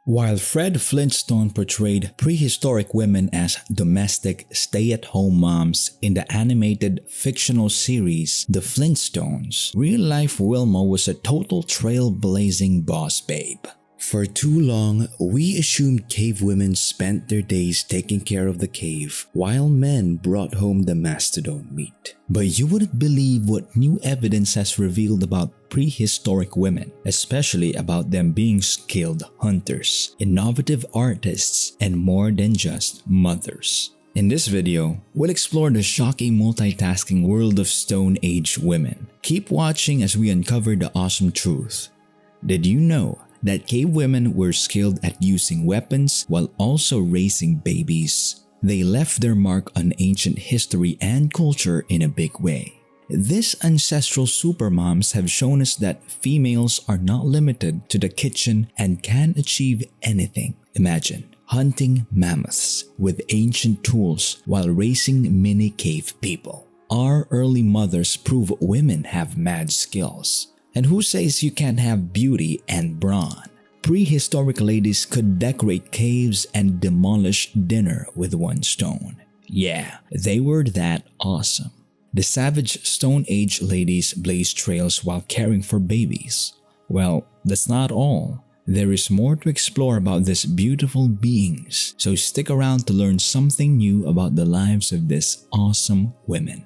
While Fred Flintstone portrayed prehistoric women as domestic, stay-at-home moms in the animated fictional series The Flintstones, real-life Wilma was a total trailblazing boss babe. For too long, we assumed cave women spent their days taking care of the cave while men brought home the mastodon meat. But you wouldn't believe what new evidence has revealed about prehistoric women, especially about them being skilled hunters, innovative artists, and more than just mothers. In this video, we'll explore the shocking multitasking world of Stone Age women. Keep watching as we uncover the awesome truth. Did you know that cave women were skilled at using weapons while also raising babies? They left their mark on ancient history and culture in a big way. These ancestral supermoms have shown us that females are not limited to the kitchen and can achieve anything. Imagine hunting mammoths with ancient tools while raising mini cave people. Our early mothers prove women have mad skills. And who says you can't have beauty and brawn? Prehistoric ladies could decorate caves and demolish dinner with one stone. Yeah, they were that awesome. The savage Stone Age ladies blazed trails while caring for babies. Well, that's not all. There is more to explore about these beautiful beings, so stick around to learn something new about the lives of these awesome women.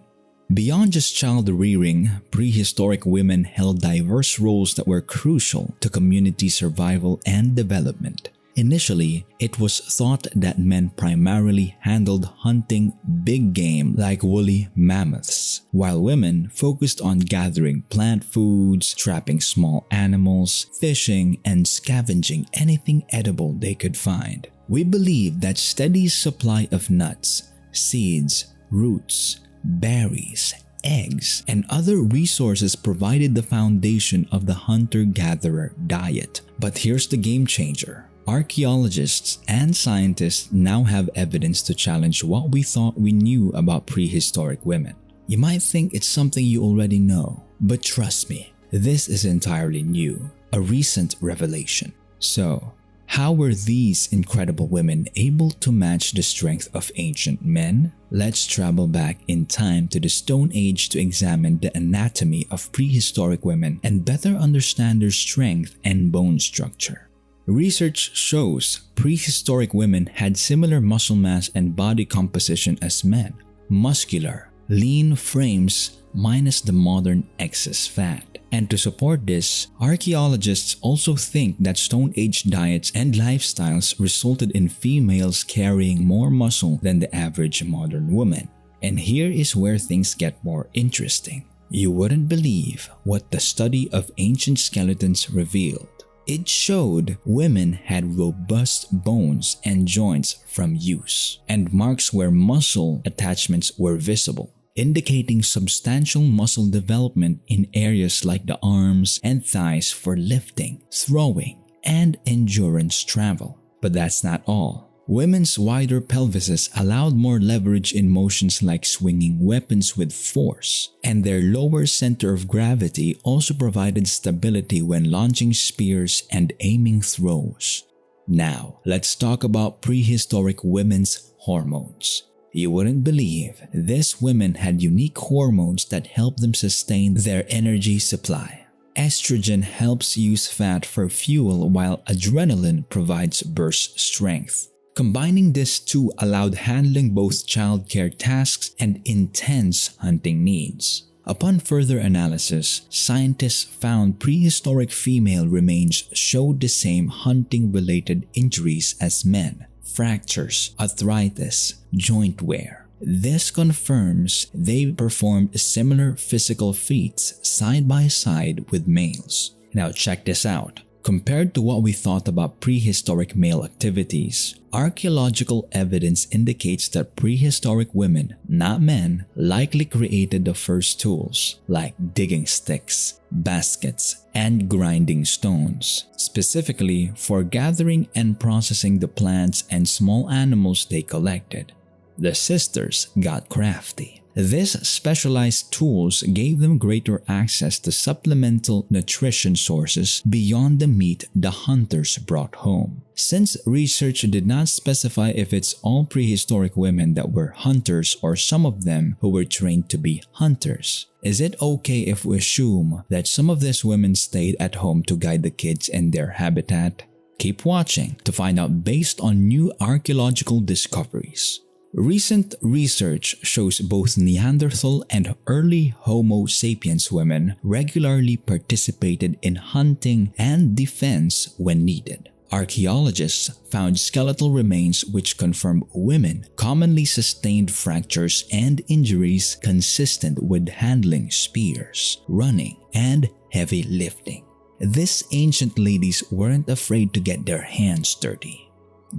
Beyond just child rearing, prehistoric women held diverse roles that were crucial to community survival and development. Initially, it was thought that men primarily handled hunting big game like woolly mammoths, while women focused on gathering plant foods, trapping small animals, fishing, and scavenging anything edible they could find. We believe that steady supply of nuts, seeds, roots, berries, eggs, and other resources provided the foundation of the hunter-gatherer diet. But here's the game changer. Archaeologists and scientists now have evidence to challenge what we thought we knew about prehistoric women. You might think it's something you already know, but trust me, this is entirely new, a recent revelation. So, how were these incredible women able to match the strength of ancient men? Let's travel back in time to the Stone Age to examine the anatomy of prehistoric women and better understand their strength and bone structure. Research shows prehistoric women had similar muscle mass and body composition as men. Muscular, lean frames minus the modern excess fat. And to support this, archaeologists also think that Stone Age diets and lifestyles resulted in females carrying more muscle than the average modern woman. And here is where things get more interesting. You wouldn't believe what the study of ancient skeletons revealed. It showed women had robust bones and joints from use, and marks where muscle attachments were visible, indicating substantial muscle development in areas like the arms and thighs for lifting, throwing, and endurance travel. But that's not all. Women's wider pelvises allowed more leverage in motions like swinging weapons with force, and their lower center of gravity also provided stability when launching spears and aiming throws. Now, let's talk about prehistoric women's hormones. You wouldn't believe these women had unique hormones that helped them sustain their energy supply. Estrogen helps use fat for fuel while adrenaline provides burst strength. Combining these two allowed handling both childcare tasks and intense hunting needs. Upon further analysis, scientists found prehistoric female remains showed the same hunting-related injuries as men: fractures, arthritis, joint wear. This confirms they performed similar physical feats side by side with males. Now check this out. Compared to what we thought about prehistoric male activities, archaeological evidence indicates that prehistoric women, not men, likely created the first tools like digging sticks, baskets, and grinding stones, specifically for gathering and processing the plants and small animals they collected. The sisters got crafty. These specialized tools gave them greater access to supplemental nutrition sources beyond the meat the hunters brought home. Since research did not specify if it's all prehistoric women that were hunters or some of them who were trained to be hunters, is it okay if we assume that some of these women stayed at home to guide the kids in their habitat? Keep watching to find out based on new archaeological discoveries. Recent research shows both Neanderthal and early Homo sapiens women regularly participated in hunting and defense when needed. Archaeologists found skeletal remains which confirm women commonly sustained fractures and injuries consistent with handling spears, running, and heavy lifting. These ancient ladies weren't afraid to get their hands dirty.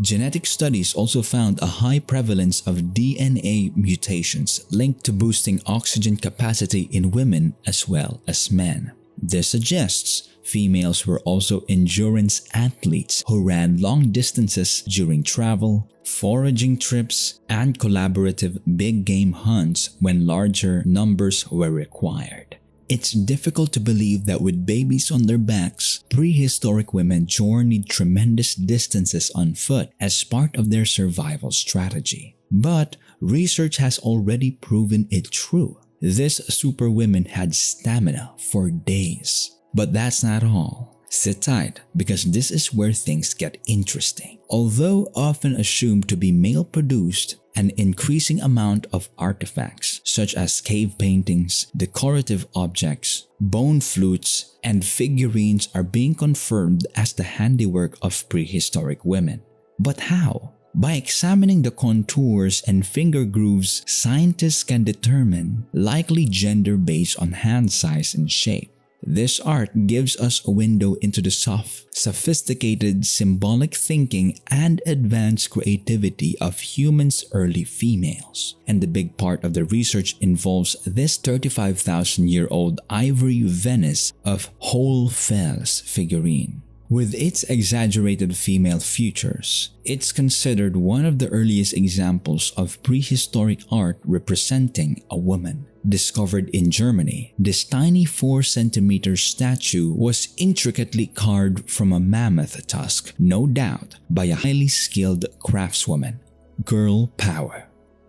Genetic studies also found a high prevalence of DNA mutations linked to boosting oxygen capacity in women as well as men. This suggests females were also endurance athletes who ran long distances during travel, foraging trips, and collaborative big game hunts when larger numbers were required. It's difficult to believe that with babies on their backs, prehistoric women journeyed tremendous distances on foot as part of their survival strategy. But research has already proven it true. These superwomen had stamina for days. But that's not all. Sit tight because this is where things get interesting. Although often assumed to be male-produced, an increasing amount of artifacts such as cave paintings, decorative objects, bone flutes, and figurines are being confirmed as the handiwork of prehistoric women. But how? By examining the contours and finger grooves, scientists can determine likely gender based on hand size and shape. This art gives us a window into the sophisticated symbolic thinking and advanced creativity of humans' early females. And the big part of the research involves this 35,000-year-old ivory Venice of whole Fels figurine. With its exaggerated female features, it's considered one of the earliest examples of prehistoric art representing a woman. Discovered in Germany, this tiny 4-centimeter statue was intricately carved from a mammoth tusk, no doubt by a highly skilled craftswoman. Girl power.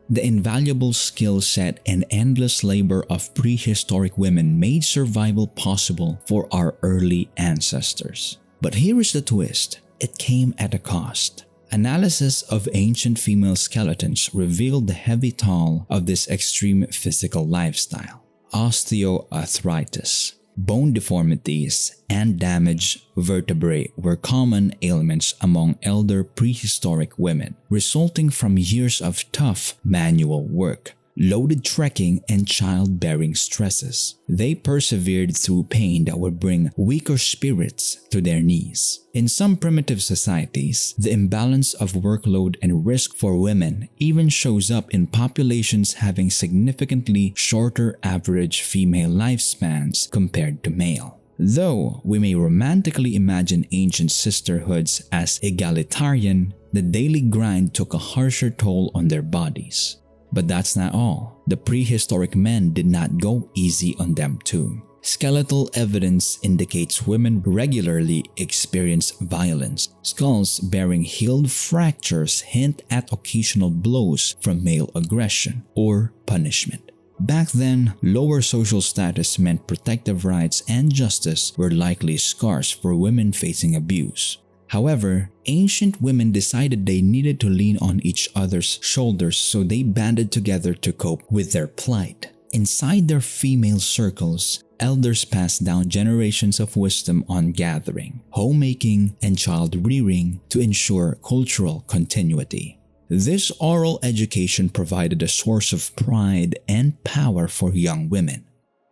The invaluable skill set and endless labor of prehistoric women made survival possible for our early ancestors. But here is the twist. It came at a cost. Analysis of ancient female skeletons revealed the heavy toll of this extreme physical lifestyle. Osteoarthritis, bone deformities, and damaged vertebrae were common ailments among elder prehistoric women, resulting from years of tough manual work, loaded trekking, and childbearing stresses. They persevered through pain that would bring weaker spirits to their knees. In some primitive societies, the imbalance of workload and risk for women even shows up in populations having significantly shorter average female lifespans compared to male. Though we may romantically imagine ancient sisterhoods as egalitarian, the daily grind took a harsher toll on their bodies. But that's not all. The prehistoric men did not go easy on them too. Skeletal evidence indicates women regularly experience violence. Skulls bearing healed fractures hint at occasional blows from male aggression or punishment. Back then, lower social status meant protective rights and justice were likely scarce for women facing abuse. However, ancient women decided they needed to lean on each other's shoulders, so they banded together to cope with their plight. Inside their female circles, elders passed down generations of wisdom on gathering, homemaking, and child-rearing to ensure cultural continuity. This oral education provided a source of pride and power for young women.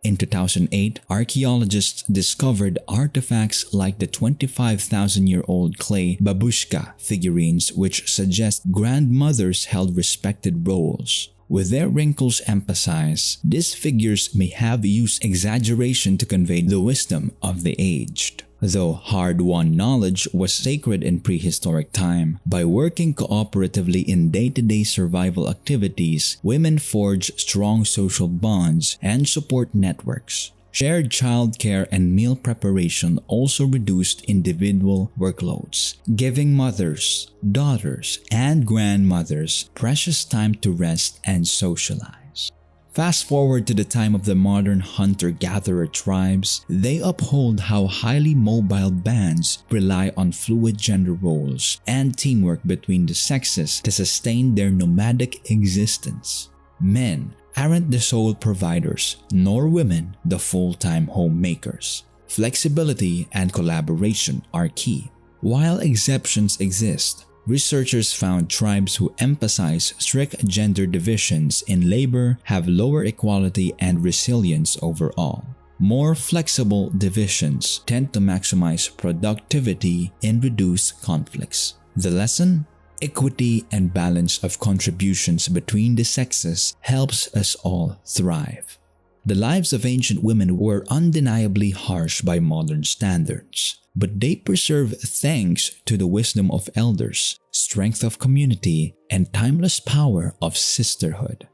In 2008, archaeologists discovered artifacts like the 25,000-year-old clay babushka figurines, which suggest grandmothers held respected roles. With their wrinkles emphasized, these figures may have used exaggeration to convey the wisdom of the aged. Though hard-won knowledge was sacred in prehistoric time, by working cooperatively in day-to-day survival activities, women forged strong social bonds and support networks. Shared childcare and meal preparation also reduced individual workloads, giving mothers, daughters, and grandmothers precious time to rest and socialize. Fast forward to the time of the modern hunter-gatherer tribes, they uphold how highly mobile bands rely on fluid gender roles and teamwork between the sexes to sustain their nomadic existence. Men aren't the sole providers, nor women the full-time homemakers. Flexibility and collaboration are key. While exceptions exist, researchers found tribes who emphasize strict gender divisions in labor have lower equality and resilience overall. More flexible divisions tend to maximize productivity and reduce conflicts. The lesson? Equity and balance of contributions between the sexes helps us all thrive. The lives of ancient women were undeniably harsh by modern standards, but they preserve thanks to the wisdom of elders, strength of community, and timeless power of sisterhood.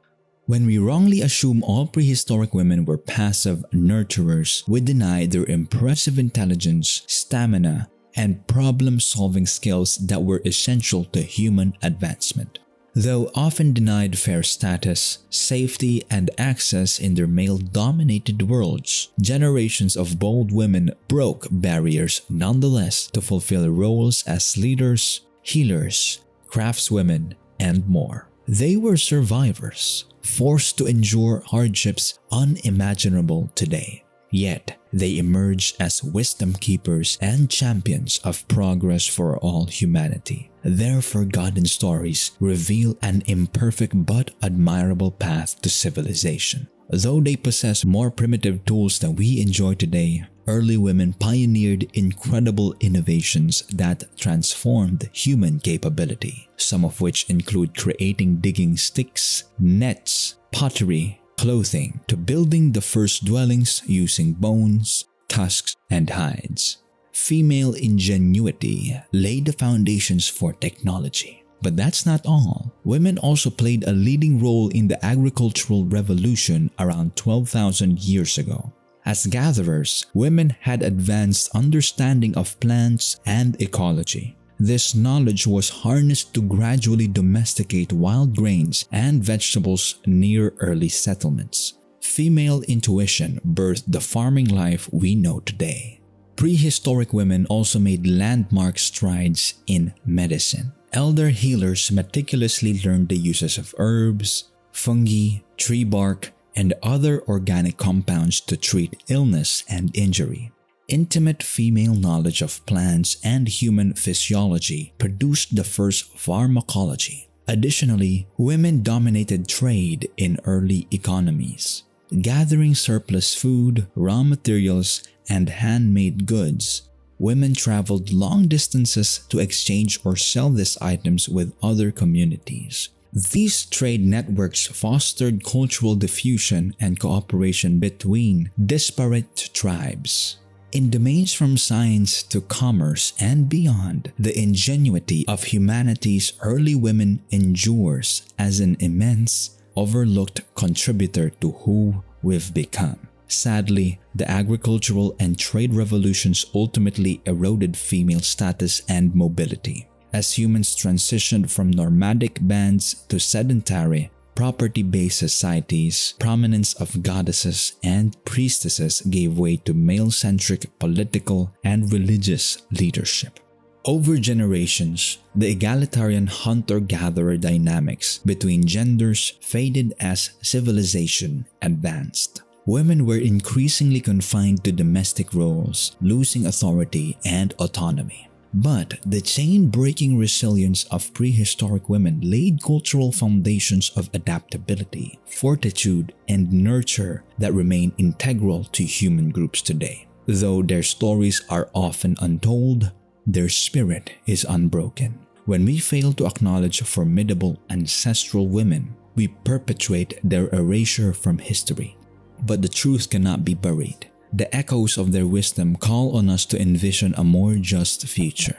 When we wrongly assume all prehistoric women were passive nurturers, we deny their impressive intelligence, stamina, and problem-solving skills that were essential to human advancement. Though often denied fair status, safety, and access in their male-dominated worlds, generations of bold women broke barriers nonetheless to fulfill roles as leaders, healers, craftswomen, and more. They were survivors, forced to endure hardships unimaginable today. Yet, they emerged as wisdom keepers and champions of progress for all humanity. Their forgotten stories reveal an imperfect but admirable path to civilization. Though they possess more primitive tools than we enjoy today, early women pioneered incredible innovations that transformed human capability, some of which include creating digging sticks, nets, pottery, clothing, to building the first dwellings using bones, tusks, and hides. Female ingenuity laid the foundations for technology. But that's not all. Women also played a leading role in the agricultural revolution around 12,000 years ago. As gatherers, women had advanced understanding of plants and ecology. This knowledge was harnessed to gradually domesticate wild grains and vegetables near early settlements. Female intuition birthed the farming life we know today. Prehistoric women also made landmark strides in medicine. Elder healers meticulously learned the uses of herbs, fungi, tree bark, and other organic compounds to treat illness and injury. Intimate female knowledge of plants and human physiology produced the first pharmacology. Additionally, women dominated trade in early economies. Gathering surplus food, raw materials, and handmade goods, women traveled long distances to exchange or sell these items with other communities. These trade networks fostered cultural diffusion and cooperation between disparate tribes. In domains from science to commerce and beyond, the ingenuity of humanity's early women endures as an immense, overlooked contributor to who we've become. Sadly, the agricultural and trade revolutions ultimately eroded female status and mobility. As humans transitioned from nomadic bands to sedentary, property-based societies, prominence of goddesses and priestesses gave way to male-centric political and religious leadership. Over generations, the egalitarian hunter-gatherer dynamics between genders faded as civilization advanced. Women were increasingly confined to domestic roles, losing authority and autonomy. But the chain-breaking resilience of prehistoric women laid cultural foundations of adaptability, fortitude, and nurture that remain integral to human groups today. Though their stories are often untold, their spirit is unbroken. When we fail to acknowledge formidable ancestral women, we perpetuate their erasure from history. But the truth cannot be buried. The echoes of their wisdom call on us to envision a more just future.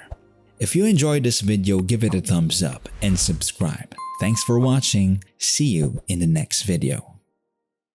If you enjoyed this video, give it a thumbs up and subscribe. Thanks for watching. See you in the next video.